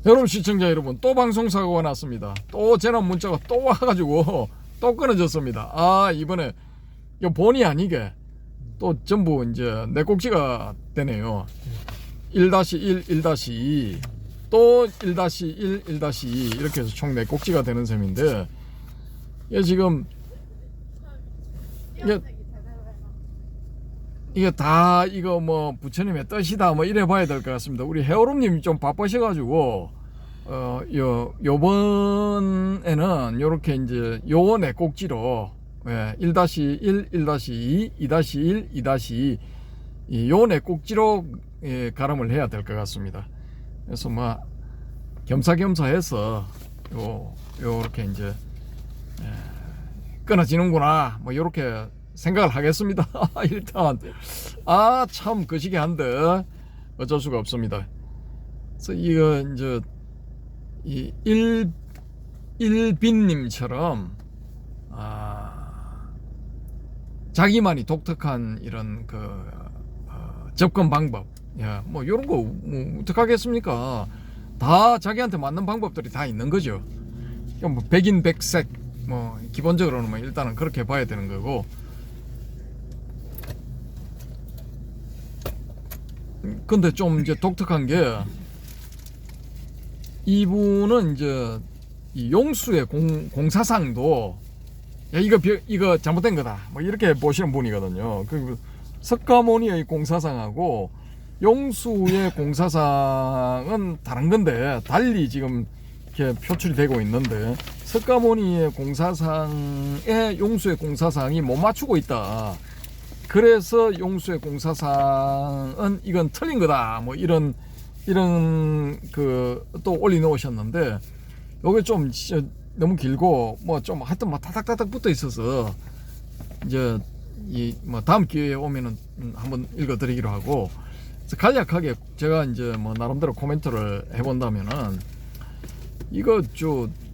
여러분 시청자 여러분, 또 방송사고가 났습니다. 또 재난 문자가 또 와가지고 또 끊어졌습니다. 아, 이번에 이 본의 아니게 또 전부 이제 내 꼭지가 되네요. 1-1, 1-2, 또 1-1, 1-2 이렇게 해서 총 내 꼭지가 되는 셈인데, 이게 지금 이게 다 이거 뭐 부처님의 뜻이다 뭐 이래 봐야 될 것 같습니다. 우리 해오름님이 좀 바쁘셔가지고 요번에는 요렇게 이제 요 내 꼭지로 1-1, 1-2, 2-1, 2-2 요 내 꼭지로 가름을 해야 될 것 같습니다. 그래서 뭐 겸사겸사 해서 요렇게 이제 끊어지는구나 뭐 요렇게 생각을 하겠습니다. 일단 참 거시기 한데 어쩔 수가 없습니다. 그래서 이거 이제 이 일빈님처럼 자기만이 독특한 이런 접근 방법, 뭐 이런 거 뭐 어떡하겠습니까? 다 자기한테 맞는 방법들이 다 있는 거죠. 뭐 백인 백색 뭐 기본적으로는 뭐 일단은 그렇게 봐야 되는 거고. 근데 좀 이제 독특한 게, 이분은 이제 이 용수의 공사상도 이거 잘못된 거다 뭐 이렇게 보시는 분이거든요. 그 석가모니의 공사상하고 용수의 공사상은 다른 건데 달리 지금 이렇게 표출이 되고 있는데, 석가모니의 공사상에 용수의 공사상이 못 맞추고 있다. 그래서 용수의 공사상은 이건 틀린 거다 뭐 이런 또 올려놓으셨는데, 요게 좀 너무 길고 뭐 좀 하여튼 뭐 타닥타닥 붙어 있어서 이제 이 뭐 다음 기회에 오면은 한번 읽어드리기로 하고, 간략하게 제가 이제 뭐 나름대로 코멘트를 해본다면은, 이거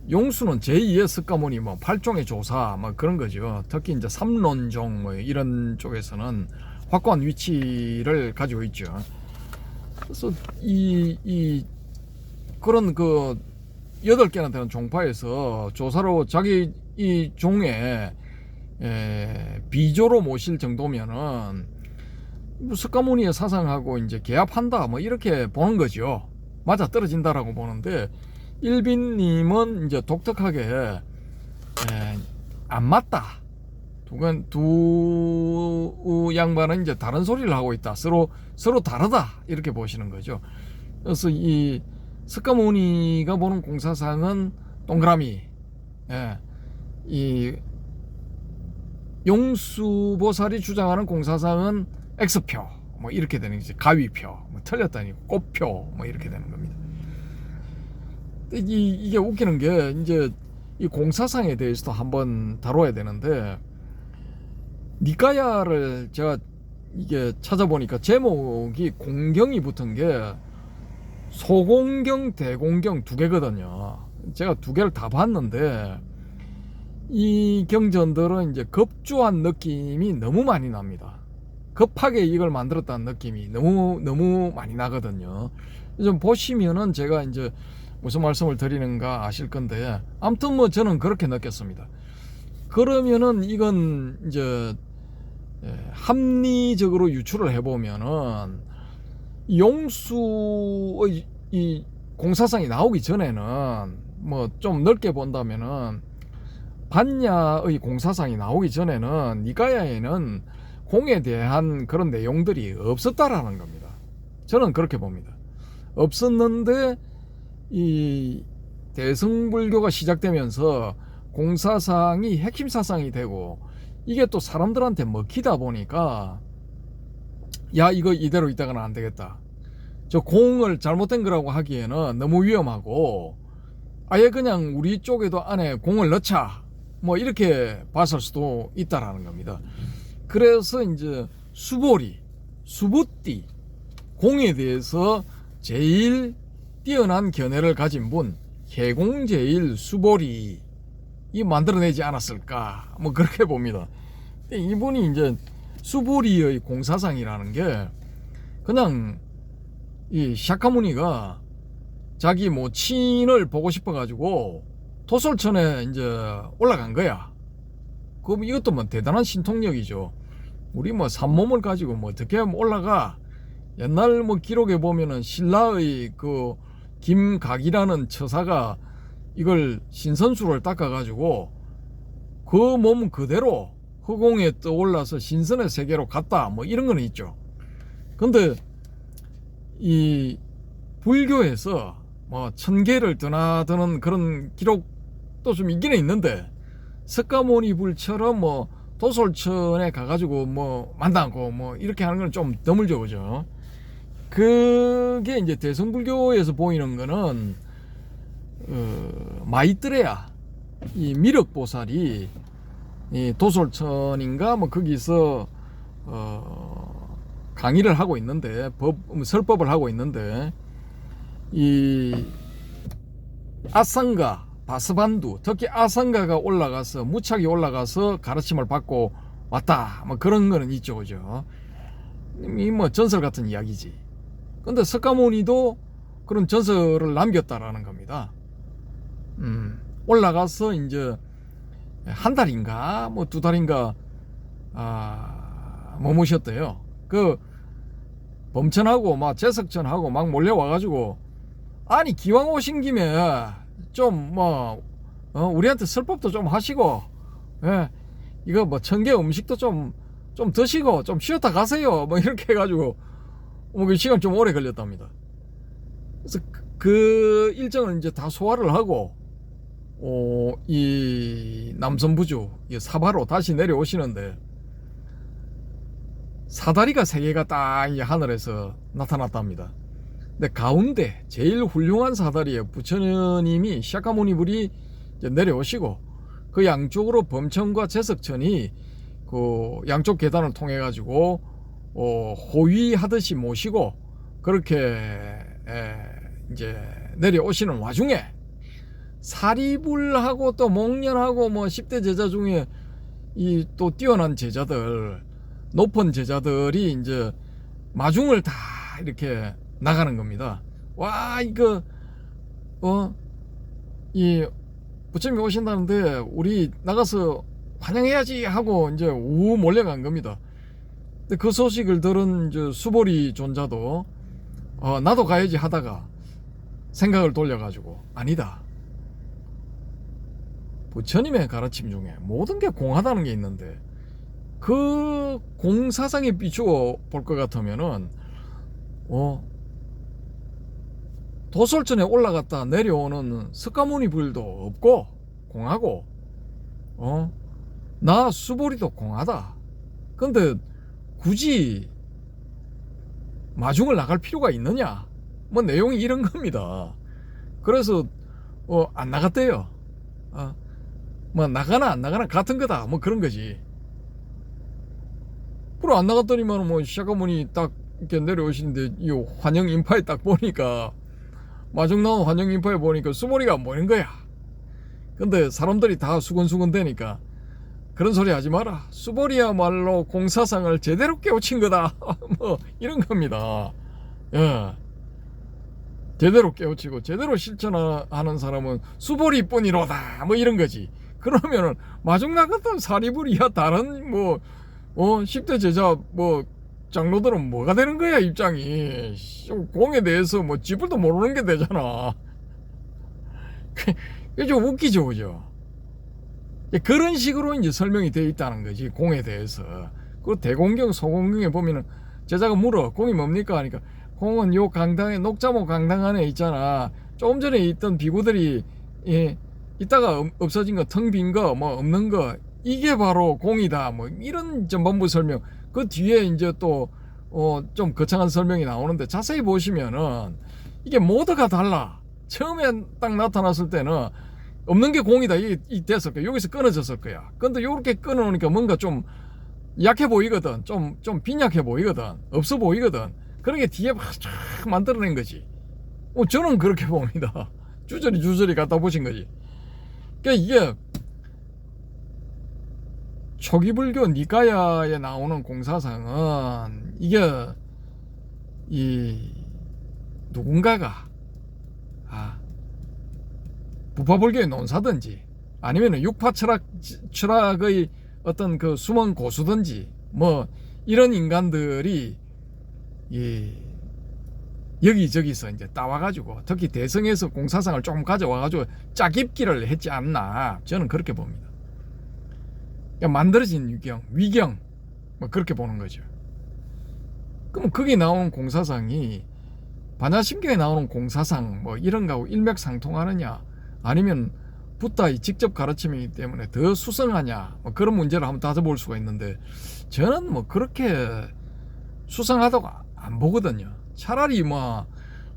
용수는 제2의 석가모니 뭐 8종의 조사 뭐 그런 거죠. 특히 이제 삼론종 뭐 이런 쪽에서는 확고한 위치를 가지고 있죠. 그래서 그런 8개나 되는 종파에서 조사로 자기 이 종에 비조로 모실 정도면은 석가모니의 사상하고 이제 개합한다 뭐 이렇게 보는 거죠. 맞아 떨어진다라고 보는데, 일빈님은 이제 독특하게 안 맞다. 두 양반은 이제 다른 소리를 하고 있다. 서로 다르다 이렇게 보시는 거죠. 그래서 이 석가모니가 보는 공사상은 동그라미, 이 용수보살이 주장하는 공사상은 X표 뭐 이렇게 되는 거지. 가위표 뭐 틀렸다니 꽃표 뭐 이렇게 되는 겁니다. 이게 웃기는 게, 이제 이 공사상에 대해서도 한번 다뤄야 되는데, 니까야를 제가 이게 찾아보니까 제목이 공경이 붙은 게 소공경, 대공경 두 개거든요. 제가 두 개를 다 봤는데, 이 경전들은 이제 급조한 느낌이 너무 많이 납니다. 급하게 이걸 만들었다는 느낌이 너무 많이 나거든요. 좀 보시면은 제가 이제 무슨 말씀을 드리는가 아실 건데, 아무튼 뭐 저는 그렇게 느꼈습니다. 그러면은 이건 이제 합리적으로 유추를 해보면은, 용수의 이 공사상이 나오기 전에는 뭐 좀 넓게 본다면은, 반야의 공사상이 나오기 전에는 니까야에는 공에 대한 그런 내용들이 없었다라는 겁니다. 저는 그렇게 봅니다. 없었는데 이 대승불교가 시작되면서 공사상이 핵심 사상이 되고, 이게 또 사람들한테 먹히다 보니까, 야 이거 이대로 있다가는 안 되겠다. 저 공을 잘못된 거라고 하기에는 너무 위험하고, 아예 그냥 우리 쪽에도 안에 공을 넣자 뭐 이렇게 봤을 수도 있다라는 겁니다. 그래서 이제 수보띠 공에 대해서 제일 뛰어난 견해를 가진 분, 해공제일 수보리 이 만들어내지 않았을까 뭐 그렇게 봅니다. 이분이 이제 수보리의 공사상이라는 게 그냥 이 샤카무니가 자기 뭐 친을 보고 싶어 가지고 도솔천에 이제 올라간 거야. 그럼 이것도 뭐 대단한 신통력이죠. 우리 뭐 산몸을 가지고 뭐 어떻게 하면 올라가. 옛날 뭐 기록에 보면은 신라의 그 김각이라는 처사가 이걸 신선수를 닦아 가지고 그 몸 그대로 허공에 떠올라서 신선의 세계로 갔다, 뭐 이런 거는 있죠. 근데 이 불교에서 뭐 1000개를 드나드는 그런 기록도 좀 있기는 있는데, 석가모니 불처럼 뭐 도솔천에 가가지고 뭐 만나고 뭐 이렇게 하는 건 좀 드물죠, 그죠? 그게 이제 대성불교에서 보이는 거는 마이뜨레야, 이 미륵보살이 이 도솔천인가 뭐 거기서 강의를 하고 있는데, 설법을 하고 있는데, 이 아상가 바스반두, 특히 아상가가 올라가서 무착이 올라가서 가르침을 받고 왔다, 뭐 그런 거는 있죠, 그죠? 이 뭐 전설 같은 이야기지. 근데 석가모니도 그런 전설을 남겼다라는 겁니다. 올라가서 이제 한 달인가 뭐 2달인가 머무셨대요. 그 범천하고 막 제석천하고 막 몰려와가지고, 아니 기왕 오신 김에 좀 뭐 우리한테 설법도 좀 하시고, 예, 이거 뭐 1000개 음식도 좀 드시고 좀 쉬었다 가세요, 뭐 이렇게 해가지고 뭐 그 시간 좀 오래 걸렸답니다. 그래서 그 일정을 이제 다 소화를 하고 이 남선부주 이 사바로 다시 내려오시는데, 사다리가 3개가 딱 이제 하늘에서 나타났답니다. 근데 가운데 제일 훌륭한 사다리에 부처님이 샤카모니불이 내려오시고, 그 양쪽으로 범천과 제석천이 그 양쪽 계단을 통해 가지고 호위하듯이 모시고 그렇게 이제 내려오시는 와중에, 사리불하고 또 목련하고 뭐 10대 제자 중에 이 또 뛰어난 제자들, 높은 제자들이 이제 마중을 다 이렇게 나가는 겁니다. 와, 이거 이 부처님이 오신다는데 우리 나가서 환영해야지 하고 이제 우 몰려간 겁니다. 근데 그 소식을 들은 이제 수보리 존자도 나도 가야지 하다가 생각을 돌려가지고, 아니다, 부처님의 가르침 중에 모든 게 공하다는 게 있는데, 그 공사상에 비추어 볼 것 같으면은 도솔천에 올라갔다 내려오는 석가모니 불도 없고 공하고, 나 수보리도 공하다. 근데 굳이 마중을 나갈 필요가 있느냐, 뭐 내용이 이런 겁니다. 그래서 안 나갔대요. 뭐 나가나 안 나가나 같은 거다, 뭐 그런 거지. 그래 안 나갔더니만 뭐 샤카모니 딱 이렇게 내려오시는데, 이 환영 인파에 딱 보니까, 마중 나온 환영 인파에 보니까 수보리가 안 보이는 거야. 근데 사람들이 다 수근수근 되니까, 그런 소리 하지 마라, 수보리야말로 공사상을 제대로 깨우친 거다 뭐 이런 겁니다. 예, 제대로 깨우치고 제대로 실천하는 사람은 수보리뿐이로다, 뭐 이런 거지. 그러면은 마중 나갔던 사리불이야 다른 뭐 10대 제자 뭐 장로들은 뭐가 되는 거야, 입장이. 공에 대해서 뭐 지불도 모르는 게 되잖아. 그게 좀 웃기죠, 그죠? 그런 식으로 이제 설명이 되어 있다는 거지, 공에 대해서. 그 대공경, 소공경에 보면은 제자가 물어, 공이 뭡니까 하니까, 공은 요 강당에, 녹자모 강당 안에 있잖아. 조금 전에 있던 비구들이 있다가 없어진 거, 텅 빈 거, 뭐 없는 거, 이게 바로 공이다, 뭐 이런 전반부 설명. 그 뒤에 이제 또 좀 거창한 설명이 나오는데, 자세히 보시면은 이게 모두가 달라. 처음에 딱 나타났을 때는 없는 게 공이다 이 됐을 거야. 여기서 끊어졌을 거야. 근데 요렇게 끊어놓으니까 뭔가 좀 약해 보이거든. 좀 빈약해 보이거든. 없어 보이거든. 그런 게 뒤에 쫙 만들어낸 거지. 저는 그렇게 봅니다. 주저리 갖다 보신 거지. 그러니까 이게 초기 불교 니까야에 나오는 공사상은, 이게 이 누군가가 부파불교의 논사든지 아니면 육파 철학의 어떤 그 숨은 고수든지 뭐 이런 인간들이 여기저기서 이제 따와가지고 특히 대성에서 공사상을 조금 가져와가지고 짜깁기를 했지 않나 저는 그렇게 봅니다. 그러니까 만들어진 위경 뭐 그렇게 보는 거죠. 그럼 거기 나오는 공사상이 반야심경에 나오는 공사상 뭐 이런 거하고 일맥상통하느냐 아니면 붓다의 직접 가르침이기 때문에 더 수성하냐 뭐 그런 문제를 한번 따져볼 수가 있는데 저는 뭐 그렇게 수성하다고 안 보거든요. 차라리 뭐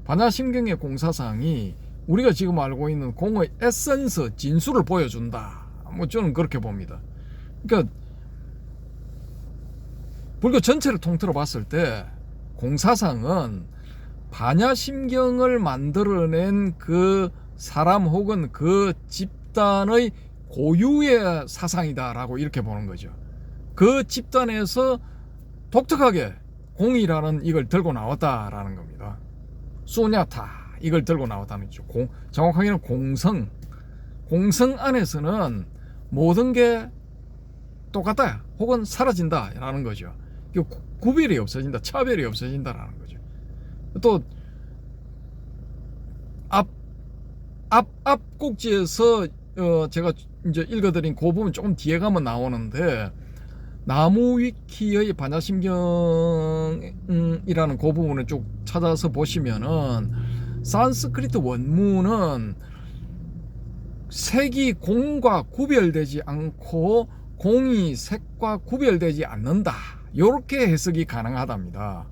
반야심경의 공사상이 우리가 지금 알고 있는 공의 에센스 진수를 보여준다 뭐 저는 그렇게 봅니다. 그러니까 불교 전체를 통틀어 봤을 때 공사상은 반야심경을 만들어낸 그 사람 혹은 그 집단의 고유의 사상이다라고 이렇게 보는 거죠. 그 집단에서 독특하게 공이라는 이걸 들고 나왔다라는 겁니다. 수냐타 이걸 들고 나왔다는 거죠. 정확하게는 공성 안에서는 모든 게 똑같다 혹은 사라진다라는 거죠. 구별이 없어진다, 차별이 없어진다라는 거죠. 또 앞 꼭지에서 제가 이제 읽어드린 그 부분 조금 뒤에 가면 나오는데 나무위키의 반야심경이라는 그 부분을 쭉 찾아서 보시면은 산스크리트 원문은 색이 공과 구별되지 않고 공이 색과 구별되지 않는다 이렇게 해석이 가능하답니다.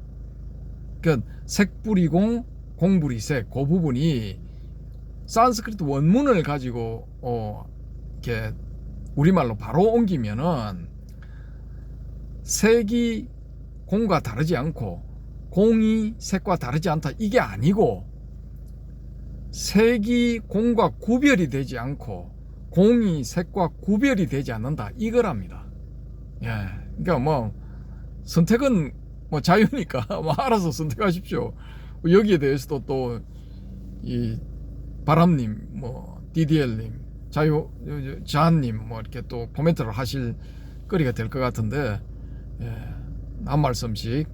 그러니까 색불이 공, 공불이 색 그 부분이 산스크리트 원문을 가지고 이렇게 우리말로 바로 옮기면은 색이 공과 다르지 않고 공이 색과 다르지 않다 이게 아니고 색이 공과 구별이 되지 않고 공이 색과 구별이 되지 않는다 이거랍니다. 예, 그러니까 뭐 선택은 뭐 자유니까 뭐 알아서 선택하십시오. 여기에 대해서도 또 이 바람님, 뭐 DDL님, 자한님 뭐 이렇게 또 코멘트를 하실 거리가 될 것 같은데 한 말씀씩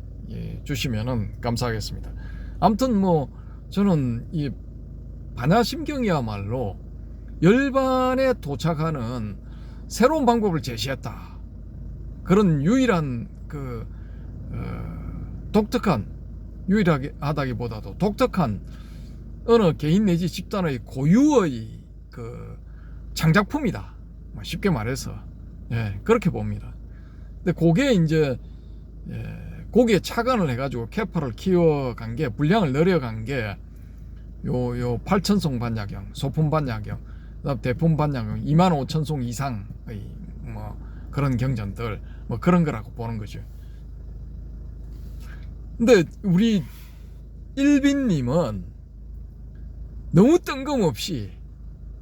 주시면은 감사하겠습니다. 아무튼 뭐 저는 이 반야심경이야말로 열반에 도착하는 새로운 방법을 제시했다. 그런 유일한 독특한 유일하다기보다도 독특한 어느 개인 내지 집단의 고유의 창작품이다. 쉽게 말해서 그렇게 봅니다. 근데 그게 이제 거기에 착안을 해가지고 캐파를 키워간 게 분량을 늘려간 게 요 8,000송 반야경, 소품 반야경, 그다음 대품 반야경 25,000송 이상의 뭐 그런 경전들 뭐 그런 거라고 보는 거죠. 근데 우리 일빈님은 너무 뜬금없이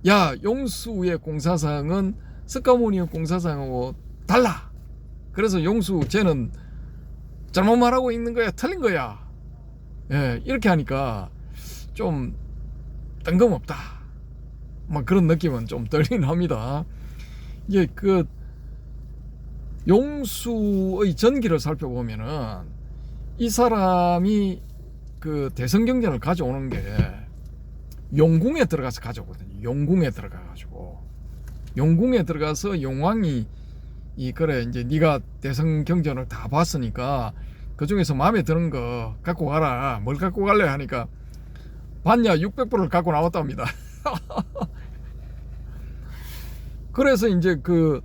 야 용수의 공사상은 석가모니의 공사상하고 달라. 그래서 용수 쟤는 잘못 말하고 있는 거야, 틀린 거야. 이렇게 하니까 좀 뜬금없다. 막 그런 느낌은 좀 들긴 합니다. 이게 용수의 전기를 살펴보면은 이 사람이 대성경전을 가져오는 게 용궁에 들어가서 가져오거든요. 용궁에 들어가서 용왕이 그래 이제 네가 대성경전을 다 봤으니까 그 중에서 마음에 드는 거 갖고 가라. 뭘 갖고 갈래 하니까 반야 600부를 갖고 나왔답니다. 그래서 이제 그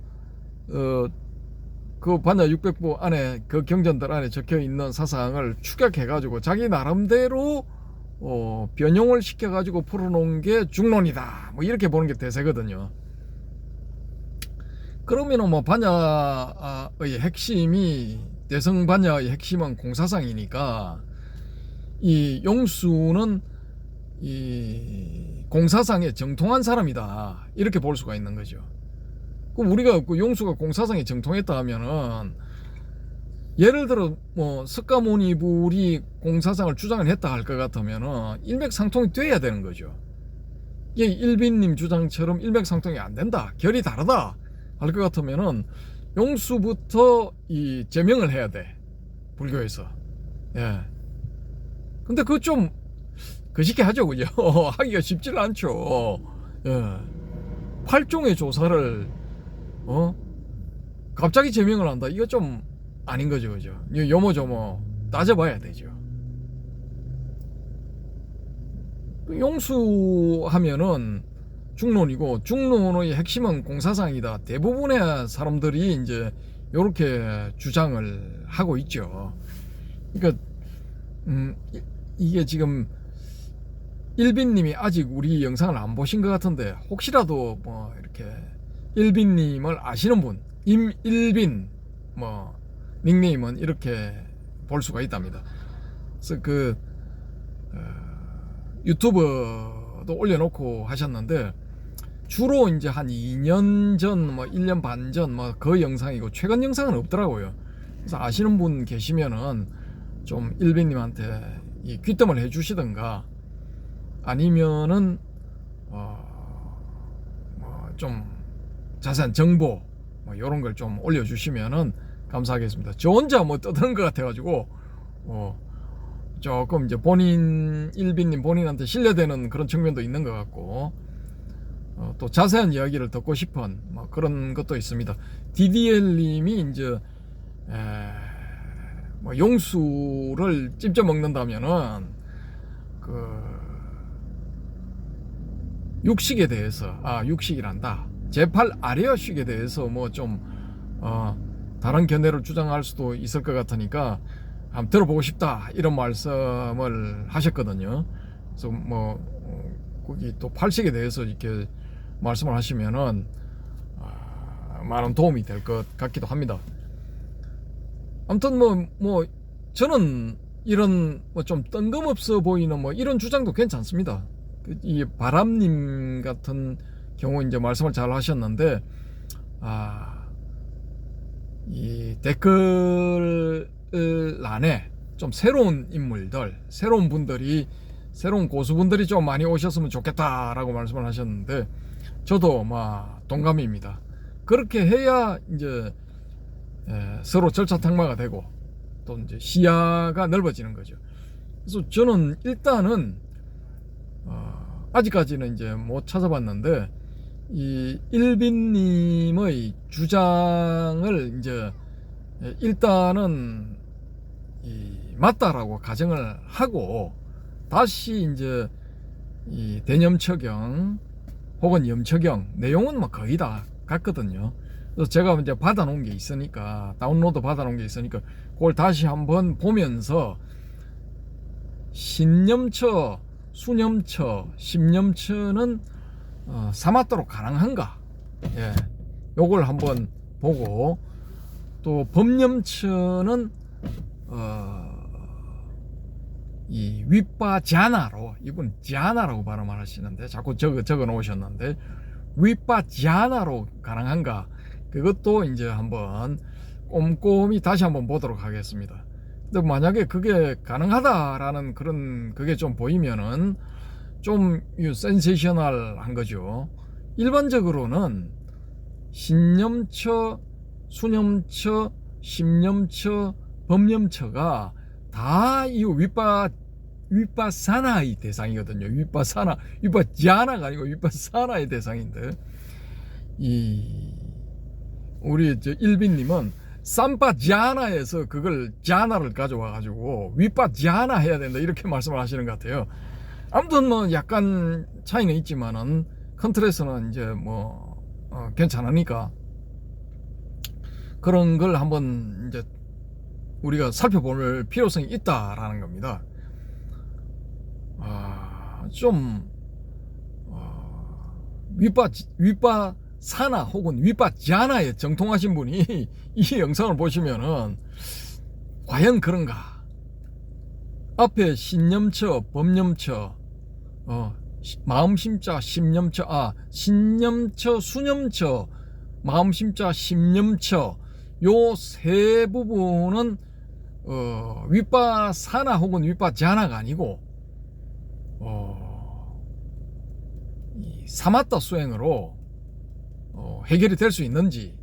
반야 600부 안에 그 경전들 안에 적혀 있는 사상을 축약해가지고 자기 나름대로 변형을 시켜가지고 풀어놓은 게 중론이다. 뭐 이렇게 보는 게 대세거든요. 그러면은 뭐 반야의 핵심이 대성 반야의 핵심은 공사상이니까 이 용수는 이 공사상에 정통한 사람이다 이렇게 볼 수가 있는 거죠. 그럼 우리가 용수가 공사상에 정통했다 하면은 예를 들어 뭐 석가모니불이 공사상을 주장을 했다 할 것 같으면은 일맥상통이 돼야 되는 거죠. 이게 일빈님 주장처럼 일맥상통이 안 된다, 결이 다르다 할 것 같으면은 용수부터 이 제명을 해야 돼, 불교에서. 예. 근데 그거 좀 거시기 하죠, 그죠? 하기가 쉽지는 않죠. 예. 8종의 조사를 갑자기 제명을 한다, 이거 좀 아닌 거죠, 그죠? 요모조모 따져봐야 되죠. 용수하면은 중론이고, 중론의 핵심은 공사상이다, 대부분의 사람들이 이제 요렇게 주장을 하고 있죠. 그러니까 이게 지금 일빈님이 아직 우리 영상을 안 보신 것 같은데, 혹시라도 뭐 이렇게 일빈님을 아시는 분, 임일빈 뭐 닉네임은 이렇게 볼 수가 있답니다. 그래서 유튜브도 올려놓고 하셨는데, 주로 이제 한 2년 전, 뭐 1년 반 전, 뭐 그 영상이고, 최근 영상은 없더라고요. 그래서 아시는 분 계시면은 좀 일빈님한테 이 귀뜸을 해주시든가, 아니면은 좀 자세한 정보 뭐 이런 걸 좀 올려주시면은 감사하겠습니다. 저 혼자 뭐 떠드는 것 같아가지고 조금 이제 일빈님 본인한테 신뢰되는 그런 측면도 있는 것 같고, 또 자세한 이야기를 듣고 싶은 뭐 그런 것도 있습니다. DDL님이 이제 뭐 용수를 찝져 먹는다면은 육식에 대해서, 육식이란다, 제8 아레아식에 대해서 뭐 좀 다른 견해를 주장할 수도 있을 것 같으니까 한번 들어보고 싶다, 이런 말씀을 하셨거든요. 그래서 뭐 거기 또 팔식에 대해서 이렇게 말씀을 하시면은 많은 도움이 될 것 같기도 합니다. 아무튼 뭐 저는 이런 뭐 좀 뜬금없어 보이는 뭐 이런 주장도 괜찮습니다. 이 바람님 같은 경우 이제 말씀을 잘 하셨는데, 이 댓글란에 좀 새로운 인물들, 새로운 분들이, 새로운 고수분들이 좀 많이 오셨으면 좋겠다라고 말씀을 하셨는데, 저도 동감입니다. 그렇게 해야 이제 서로 절차탕마가 되고, 또 이제 시야가 넓어지는 거죠. 그래서 저는 일단은 아직까지는 이제 못 찾아봤는데, 이 일빈님의 주장을 이제 일단은 맞다라고 가정을 하고, 다시 이제 이 대념처경 혹은 염처경 내용은 뭐 거의 다 같거든요. 그래서 제가 이제 받아놓은 게 있으니까, 다운로드 받아놓은 게 있으니까 그걸 다시 한번 보면서 신념처, 수념처, 심념처는 삼았도록 가능한가, 요걸 한번 보고, 또 법념처는 이 윗바자나로, 이분 자나라고 발음을 하시는데 자꾸 적어 놓으셨는데, 윗바자나로 가능한가, 그것도 이제 한번 꼼꼼히 다시 한번 보도록 하겠습니다. 근데 만약에 그게 가능하다라는 그런 그게 좀 보이면은 좀 센세이셔널한 거죠. 일반적으로는 신념처, 수념처, 심념처, 법념처가 다 이 윗바사나의 대상이거든요. 윗바자나가 아니고 윗바사나의 대상인데, 우리 일빈님은 삼바자나에서 그걸 자나를 가져와 가지고 윗바자나 해야 된다, 이렇게 말씀을 하시는 것 같아요. 아무튼 뭐 약간 차이는 있지만은 큰 틀에서는 이제 괜찮으니까 그런 걸 한번 이제 우리가 살펴볼 필요성이 있다라는 겁니다. 좀 윗바사나 혹은 윗바자나에 정통하신 분이 이 영상을 보시면은 과연 그런가? 앞에 신념처, 법념처, 마음심자, 심념처, 신념처, 수념처, 마음심자, 심념처, 요 세 부분은 윗바사나 혹은 윗바자나가 아니고 이 사마타 수행으로 해결이 될 수 있는지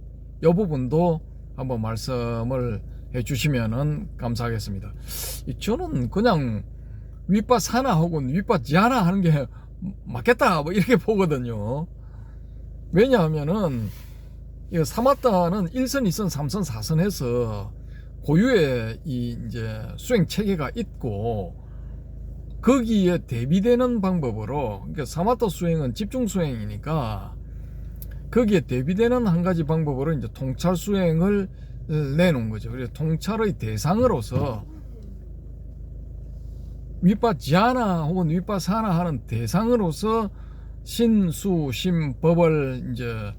이 부분도 한번 말씀을 해주시면은 감사하겠습니다. 저는 그냥 윗바사나 혹은 윗바지하나 하는 게 맞겠다 뭐 이렇게 보거든요. 왜냐하면은 이 사마타는 1선, 2선, 3선, 4선 해서 고유의 이 이제 수행 체계가 있고 거기에 대비되는 방법으로, 그러니까 사마타 수행은 집중 수행이니까 거기에 대비되는 한 가지 방법으로 이제 통찰 수행을 내놓은 거죠. 그래서 통찰의 대상으로서 윗바지하나 혹은 윗바사나 하는 대상으로서 신수, 심법을 이제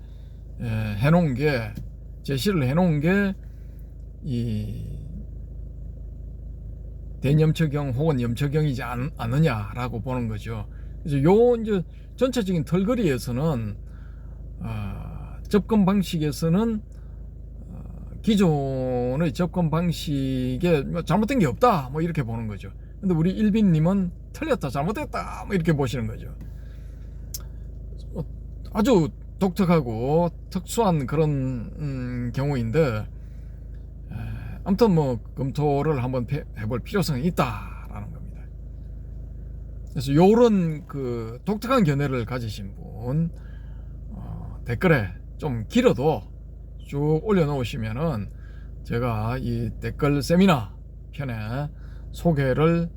해놓은 게, 제시를 해놓은 게 이 대념처경 혹은 염처경이지 않느냐라고 보는 거죠. 그래서 요 이제 전체적인 털거리에서는 접근 방식에서는 기존의 접근 방식에 뭐 잘못된 게 없다 뭐 이렇게 보는 거죠. 근데 우리 일빈님은 틀렸다, 잘못됐다 뭐 이렇게 보시는 거죠. 아주 독특하고 특수한 그런 경우인데, 아무튼 뭐 검토를 한번 해볼 필요성이 있다라는 겁니다. 그래서 요런 그 독특한 견해를 가지신 분 댓글에 좀 길어도 쭉 올려놓으시면은 제가 이 댓글 세미나 편에 소개를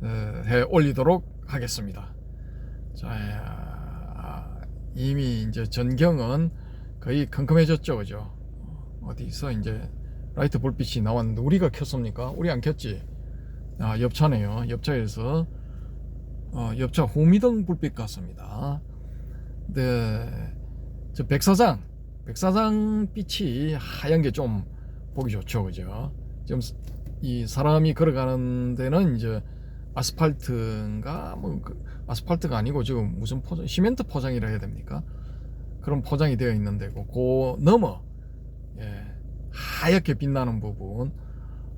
해 올리도록 하겠습니다. 자, 이미 이제 전경은 거의 컴컴해졌죠, 그죠? 어디서 이제 라이트 불빛이 나왔는데 우리가 켰습니까? 우리 안 켰지? 옆차네요. 옆차에서 옆차 호미등 불빛 같습니다. 네, 저 백사장 빛이 하얀 게 좀 보기 좋죠, 그죠? 지금 이 사람이 걸어가는 데는 이제 아스팔트인가 뭐 아스팔트가 아니고 지금 무슨 포장, 시멘트 포장이라 해야 됩니까? 그런 포장이 되어 있는 데고, 그 너머 하얗게 빛나는 부분,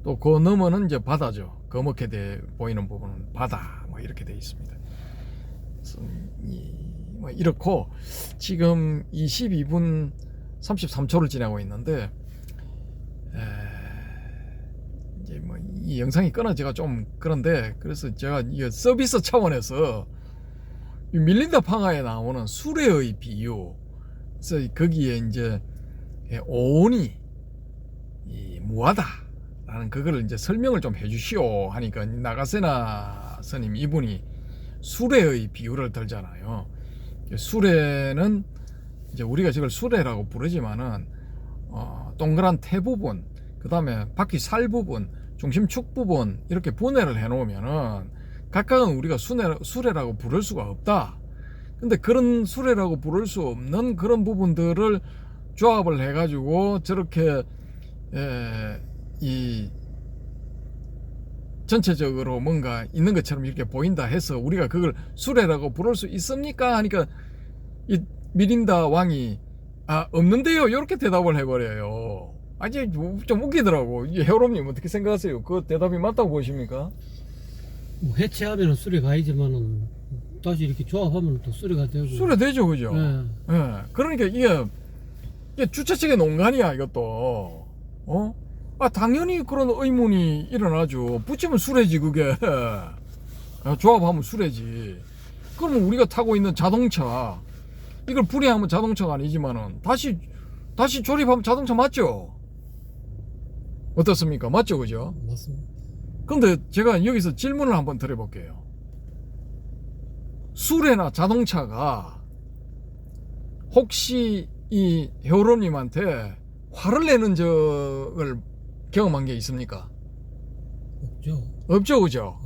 또 그 너머는 이제 바다죠. 거먹게 보이는 부분은 바다 뭐 이렇게 되어 있습니다. 뭐 이렇고 지금 22분 33초를 지나고 있는데 이제 뭐 이 영상이 끊어지가 좀 그런데, 그래서 제가 이 서비스 차원에서 이 밀린다 팡하에 나오는 수레의 비유, 그래서 거기에 이제 오온이 무하다라는 그거를 이제 설명을 좀 해주시오 하니까 나가세나 스님 이분이 수레의 비유를 들잖아요. 수레는 이제 우리가 저걸 수레라고 부르지만은 동그란 태 부분, 그 다음에 바퀴 살 부분, 중심축 부분 이렇게 분해를 해 놓으면은 각각은 우리가 수레라고 부를 수가 없다. 근데 그런 수레라고 부를 수 없는 그런 부분들을 조합을 해 가지고 저렇게 이 전체적으로 뭔가 있는 것처럼 이렇게 보인다 해서 우리가 그걸 수레라고 부를 수 있습니까 하니까 이 미린다 왕이 없는데요 이렇게 대답을 해버려요. 아니 좀 웃기더라고. 이 헤어롬님 어떻게 생각하세요? 그 대답이 맞다고 보십니까? 뭐 해체하면 수레가 아니지만은 다시 이렇게 조합하면 또 수레가 되고. 수레 되죠, 그죠? 네. 그러니까 이게 주최 측의 농간이야 이것도. 당연히 그런 의문이 일어나죠. 붙이면 수레지 그게. 조합하면 수레지. 그러면 우리가 타고 있는 자동차, 이걸 분해하면 자동차가 아니지만은 다시 조립하면 자동차 맞죠? 어떻습니까? 맞죠, 그죠? 맞습니다. 근데 제가 여기서 질문을 한번 드려볼게요. 수레나 자동차가 혹시 이 회오로님한테 화를 내는 적을 경험한 게 있습니까? 없죠. 없죠, 그죠?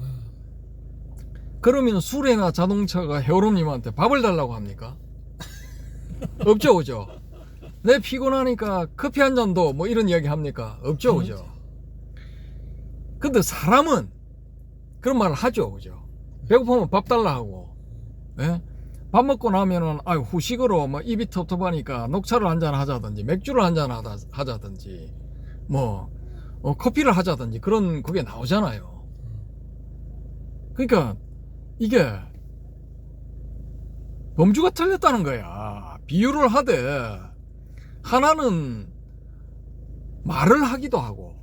그러면 수레나 자동차가 회오로님한테 밥을 달라고 합니까? 없죠, 그죠? 내 피곤하니까 커피 한 잔도 뭐 이런 이야기 합니까? 없죠, 그죠? 근데 사람은 그런 말을 하죠, 그죠? 배고프면 밥 달라 하고, 예? 밥 먹고 나면은 후식으로 뭐 입이 텁텁하니까 녹차를 한잔 하자든지 맥주를 한잔 하자든지 뭐 커피를 하자든지 그런 그게 나오잖아요. 그러니까 이게 범주가 틀렸다는 거야. 비유를 하되 하나는 말을 하기도 하고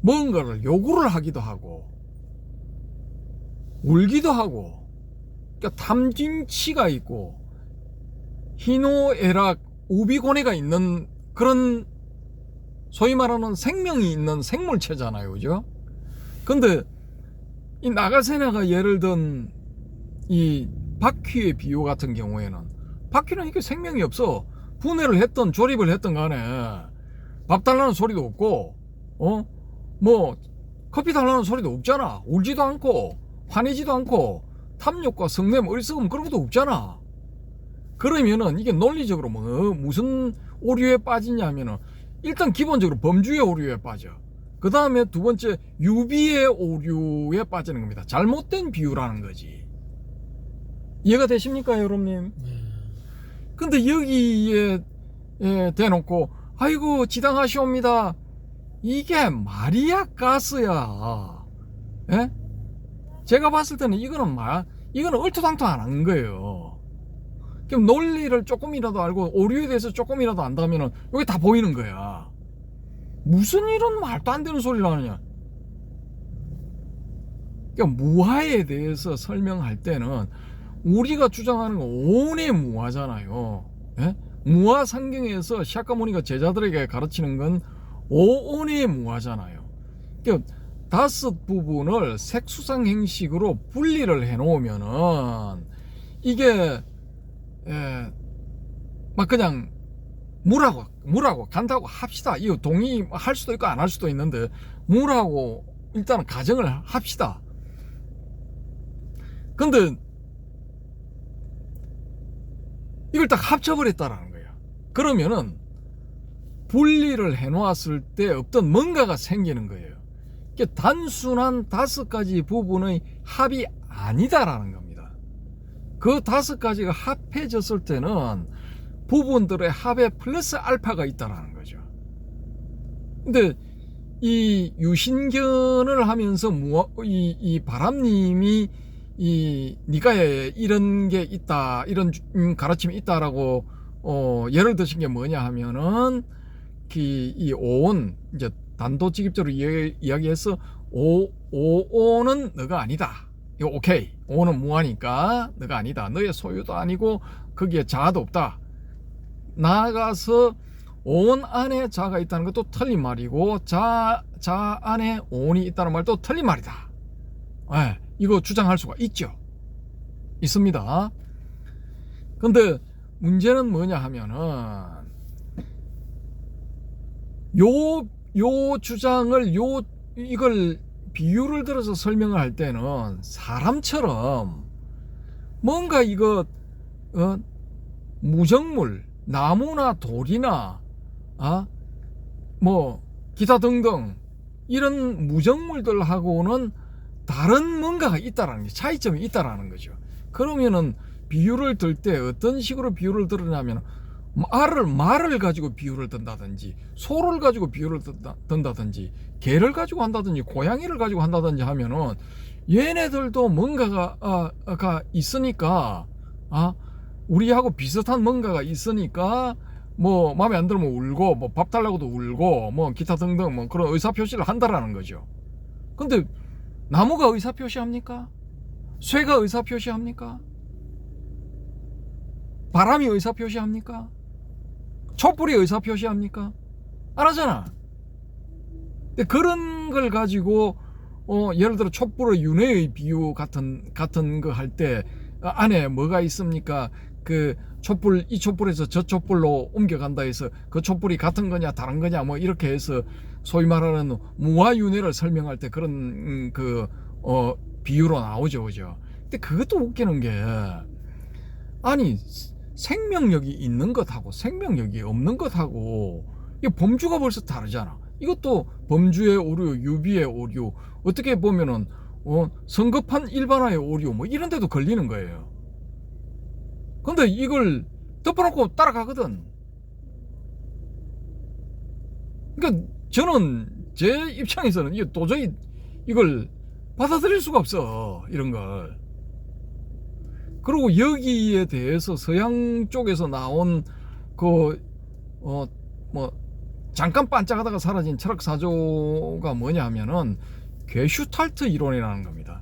뭔가를 요구를 하기도 하고 울기도 하고, 그러니까 탐진치가 있고 희노애락 우비고뇌가 있는 그런 소위 말하는 생명이 있는 생물체잖아요, 그죠? 근데 이 나가세나가 예를 든 이 바퀴의 비유 같은 경우에는 바퀴는 이게 생명이 없어. 분해를 했던 조립을 했던 간에 밥 달라는 소리도 없고 뭐 커피 달라는 소리도 없잖아. 울지도 않고 화내지도 않고 탐욕과 성냄, 어리석음 그런 것도 없잖아. 그러면은 이게 논리적으로 무슨 오류에 빠지냐면은 일단 기본적으로 범주의 오류에 빠져. 그 다음에 두 번째 유비의 오류에 빠지는 겁니다. 잘못된 비유라는 거지. 이해가 되십니까, 여러분님? 근데 여기에 대놓고 아이고 지당하시옵니다. 이게 말이야 가스야. 예? 제가 봤을 때는 이거는 얼토당토 안 한 거예요. 그럼 논리를 조금이라도 알고 오류에 대해서 조금이라도 안다면은 여기 다 보이는 거야. 무슨 이런 말도 안 되는 소리를 하느냐. 그러니까 무아에 대해서 설명할 때는 우리가 주장하는 건 오온의 무아잖아요. 예? 무아 상경에서 샤카무니가 제자들에게 가르치는 건 오온의 무아잖아요. 그러니까 다섯 부분을 색수상 행식으로 분리를 해 놓으면은 이게 막 그냥 무라고 간다고 합시다. 이거 동의할 수도 있고 안 할 수도 있는데 무라고 일단은 가정을 합시다. 근데 이걸 딱 합쳐버렸다라는 거야. 그러면은 분리를 해 놓았을 때 없던 뭔가가 생기는 거예요. 이게 단순한 다섯 가지 부분의 합이 아니다라는 겁니다. 그 다섯 가지가 합해졌을 때는 부분들의 합에 플러스 알파가 있다라는 거죠. 근데 이 유신견을 하면서 이 바람님이 이 니가야에 이런 게 있다, 이런 가르침이 있다라고 예를 드신 게 뭐냐 하면은 이 오온, 이제 단도직입적으로 이야기해서 오온은 너가 아니다. 이거 오케이. 오온은 무하니까 너가 아니다. 너의 소유도 아니고 거기에 자아도 없다. 나아가서 오온 안에 자아가 있다는 것도 틀린 말이고 자아 안에 오온이 있다는 말도 틀린 말이다. 네, 이거 주장할 수가 있죠. 있습니다. 근데 문제는 뭐냐 하면은 요 주장을 이걸 비유를 들어서 설명을 할 때는 사람처럼 뭔가 이거 무정물, 나무나 돌이나 뭐 기타 등등 이런 무정물들하고는 다른 뭔가가 있다라는 게, 차이점이 있다라는 거죠. 그러면은 비유를 들 때 어떤 식으로 비유를 들으냐면 말을 가지고 비유를 든다든지 소를 가지고 비유를 든다든지 개를 가지고 한다든지 고양이를 가지고 한다든지 하면은 얘네들도 뭔가가 있으니까 우리하고 비슷한 뭔가가 있으니까 뭐 마음에 안 들면 울고 뭐 밥 달라고도 울고 뭐 기타 등등 뭐 그런 의사표시를 한다라는 거죠. 근데 나무가 의사표시합니까? 쇠가 의사표시합니까? 바람이 의사표시합니까? 촛불이 의사표시합니까? 안 하잖아. 근데 그런 걸 가지고 예를 들어 촛불의 윤회의 비유 같은 거 할 때 안에 뭐가 있습니까? 그 촛불, 이 촛불에서 저 촛불로 옮겨간다 해서 그 촛불이 같은 거냐 다른 거냐 뭐 이렇게 해서 소위 말하는 무아윤회를 설명할 때 그런 비유로 나오죠, 그죠? 근데 그것도 웃기는 게 아니 생명력이 있는 것하고 생명력이 없는 것하고 이 범주가 벌써 다르잖아. 이것도 범주의 오류, 유비의 오류, 어떻게 보면은 성급한 일반화의 오류 뭐 이런 데도 걸리는 거예요. 근데 이걸 덮어놓고 따라가거든. 그러니까 저는 제 입장에서는 이게 도저히 이걸 받아들일 수가 없어, 이런 걸. 그리고 여기에 대해서 서양 쪽에서 나온 뭐 잠깐 반짝하다가 사라진 철학 사조가 뭐냐면은 게슈탈트 이론이라는 겁니다.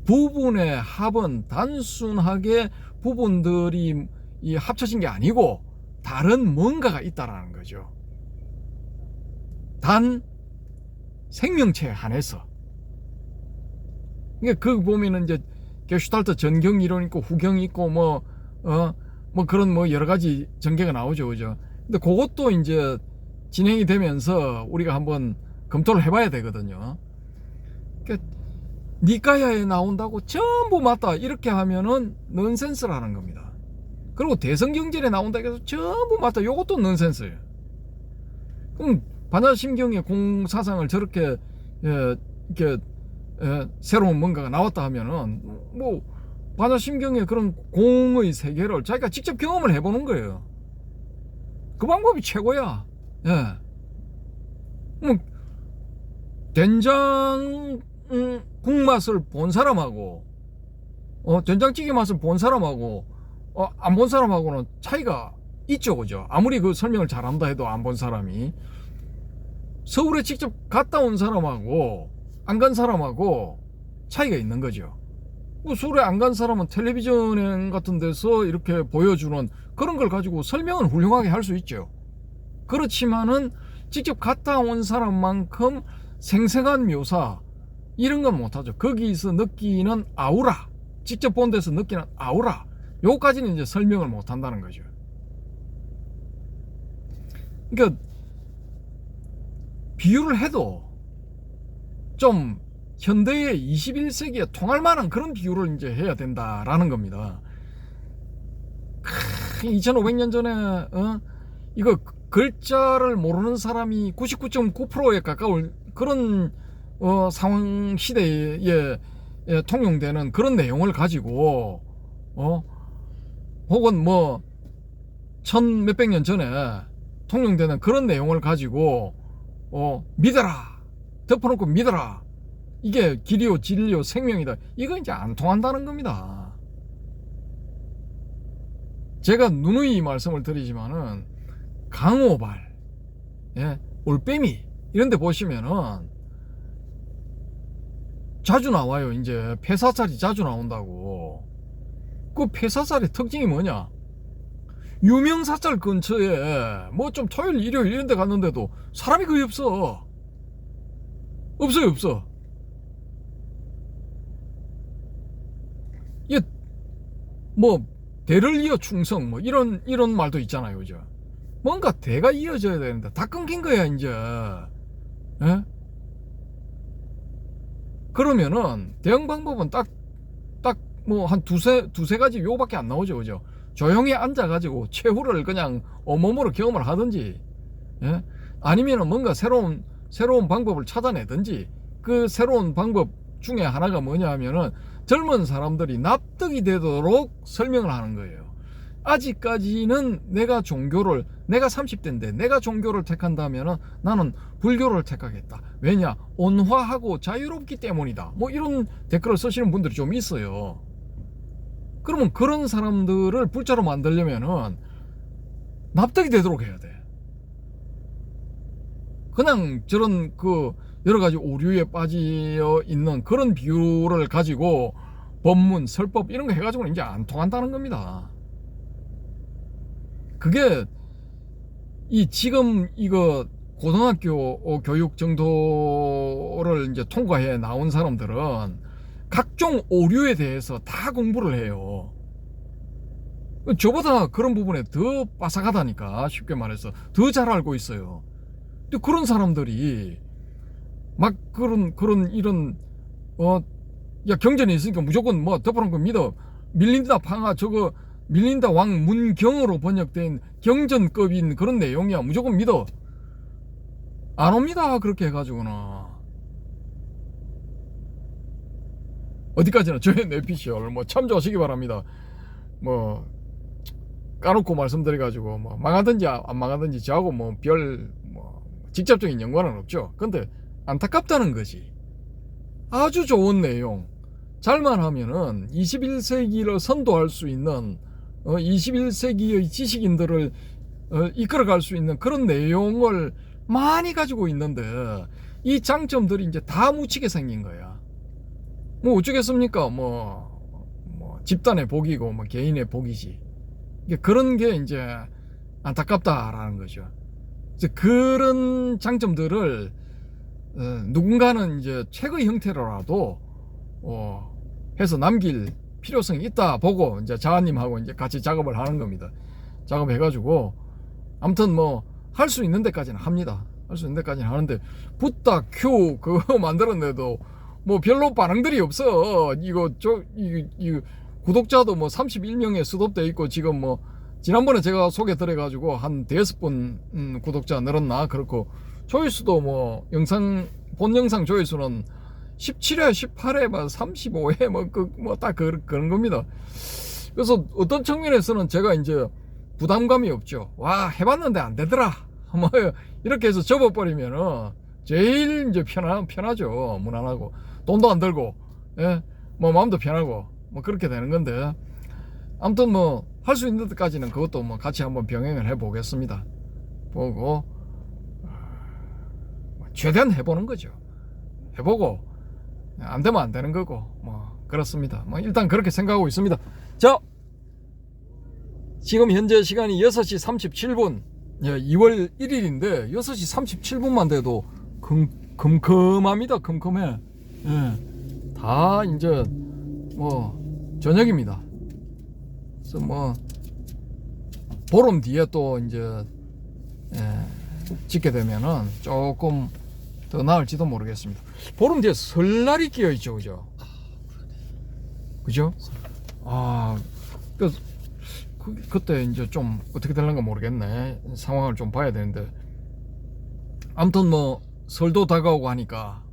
부분의 합은 단순하게 부분들이 합쳐진 게 아니고 다른 뭔가가 있다라는 거죠. 단 생명체에 한해서. 그러니까 그 보면은 이제 게슈탈트 전경 이론 있고 후경 있고 뭐 그런 뭐 여러 가지 전개가 나오죠, 그죠? 근데 그것도 이제 진행이 되면서 우리가 한번 검토를 해봐야 되거든요. 그러니까 니까야에 나온다고 전부 맞다 이렇게 하면은 넌센스라는 겁니다. 그리고 대성경전에 나온다 해서 전부 맞다, 요것도 넌센스예요. 그럼 반야심경의 공사상을 저렇게 이렇게 새로운 뭔가가 나왔다 하면은 뭐 반야심경의 그런 공의 세계를 자기가 직접 경험을 해보는 거예요. 그 방법이 최고야. 예. 뭐 된장 국맛을 본 사람하고 된장찌개 맛을 본 사람하고 안 본 사람하고는 차이가 있죠, 그죠? 아무리 그 설명을 잘한다 해도 안 본 사람이 서울에 직접 갔다 온 사람하고 안 간 사람하고 차이가 있는 거죠. 서울에 안 간 사람은 텔레비전 같은 데서 이렇게 보여주는 그런 걸 가지고 설명은 훌륭하게 할 수 있죠. 그렇지만은 직접 갔다 온 사람만큼 생생한 묘사 이런 건 못하죠. 거기서 느끼는 아우라, 직접 본 데서 느끼는 아우라, 요까지는 이제 설명을 못한다는 거죠. 그러니까 비유를 해도 좀 현대의 21세기에 통할 만한 그런 비유를 이제 해야 된다라는 겁니다. 2500년 전에 이거 글자를 모르는 사람이 99.9%에 가까울 그런 상황 시대에 통용되는 그런 내용을 가지고 혹은 뭐 1000몇백 년 전에 통용되는 그런 내용을 가지고 믿어라, 덮어놓고 믿어라, 이게 길이요 진리요 생명이다, 이거 이제 안 통한다는 겁니다. 제가 누누이 말씀을 드리지만은 강오발, 올빼미 이런 데 보시면은 자주 나와요. 이제 폐사살이 자주 나온다고. 그 폐사살의 특징이 뭐냐? 유명사찰 근처에 뭐 좀 토요일 일요일 이런 데 갔는데도 사람이 거의 없어요. 이게 뭐 대를 이어 충성 뭐 이런 말도 있잖아요, 그죠? 뭔가 대가 이어져야 되는데 다 끊긴 거야 이제. 그러면은 대응 방법은 딱 뭐 한 두세 가지 요밖에 안 나오죠, 그죠? 조용히 앉아가지고 최후를 그냥 온몸으로 경험을 하든지, 아니면은 뭔가 새로운 방법을 찾아내든지. 그 새로운 방법 중에 하나가 뭐냐 하면은 젊은 사람들이 납득이 되도록 설명을 하는 거예요. 아직까지는 내가 30대인데 내가 종교를 택한다면은 나는 불교를 택하겠다. 왜냐? 온화하고 자유롭기 때문이다. 뭐 이런 댓글을 쓰시는 분들이 좀 있어요. 그러면 그런 사람들을 불자로 만들려면은 납득이 되도록 해야 돼. 그냥 저런 그 여러 가지 오류에 빠져 있는 그런 비유를 가지고 법문, 설법 이런 거 해가지고는 이제 안 통한다는 겁니다. 그게 지금 이거 고등학교 교육 정도를 이제 통과해 나온 사람들은 각종 오류에 대해서 다 공부를 해요. 저보다 그런 부분에 더 빠삭하다니까, 쉽게 말해서 더 잘 알고 있어요. 근데 그런 사람들이 막 이런 야 경전이 있으니까 무조건 뭐 덮어놓은 거 믿어, 밀린다 방아, 저거 밀린다 왕 문경으로 번역된 경전급인 그런 내용이야, 무조건 믿어. 안 옵니다. 그렇게 해가지고는 어디까지나 저의 뇌피셜 뭐 참조하시기 바랍니다. 뭐 까놓고 말씀드려가지고 뭐 망하든지 안 망하든지 저하고 뭐 별 직접적인 연관은 없죠. 근데 안타깝다는 거지. 아주 좋은 내용, 잘만 하면은 21세기를 선도할 수 있는 21세기의 지식인들을 이끌어갈 수 있는 그런 내용을 많이 가지고 있는데 이 장점들이 이제 다 묻히게 생긴 거야. 뭐 어쩌겠습니까? 뭐 집단의 복이고 뭐 개인의 복이지. 그런 게 이제 안타깝다라는 거죠. 이제 그런 장점들을 누군가는 이제 책의 형태로라도 해서 남길 필요성이 있다 보고 이제 자아님하고 이제 같이 작업을 하는 겁니다. 작업해가지고 아무튼 뭐 할 수 있는 데까지는 합니다. 할 수 있는 데까지는 하는데 붓다 큐 그거 만들었는데도 뭐 별로 반응들이 없어. 이거 구독자도 뭐 31명에 스톱돼 있고 지금 뭐 지난번에 제가 소개 드려가지고 한 5분 구독자 늘었나 그렇고 조회수도 뭐 본 영상 조회수는 17회, 18회, 뭐 35회 뭐 딱 그런 겁니다. 그래서 어떤 측면에서는 제가 이제 부담감이 없죠. 와 해봤는데 안 되더라. 뭐 이렇게 해서 접어버리면은 제일 이제 편하죠. 무난하고 돈도 안 들고, 예, 뭐 마음도 편하고 뭐 그렇게 되는 건데 아무튼 뭐 할 수 있는 데까지는 그것도 뭐 같이 한번 병행을 해보겠습니다. 보고 최대한 해보는 거죠. 해보고 안 되면 안 되는 거고 뭐 그렇습니다. 뭐 일단 그렇게 생각하고 있습니다. 자, 지금 현재 시간이 6시 37분 2월 1일인데 6시 37분만 돼도 컴컴합니다. 컴컴해. 예, 다 이제 뭐 저녁입니다. 그래서 뭐 보름 뒤에 또 이제 찍게 되면은 조금 더 나을지도 모르겠습니다. 보름 뒤에 설날이 끼어 있죠, 그죠? 그죠? 그때 이제 좀 어떻게 될런가 모르겠네. 상황을 좀 봐야 되는데 아무튼 뭐 설도 다가오고 하니까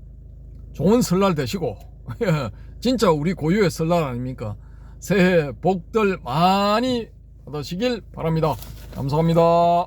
좋은 설날 되시고 진짜 우리 고유의 설날 아닙니까? 새해 복들 많이 받으시길 바랍니다. 감사합니다.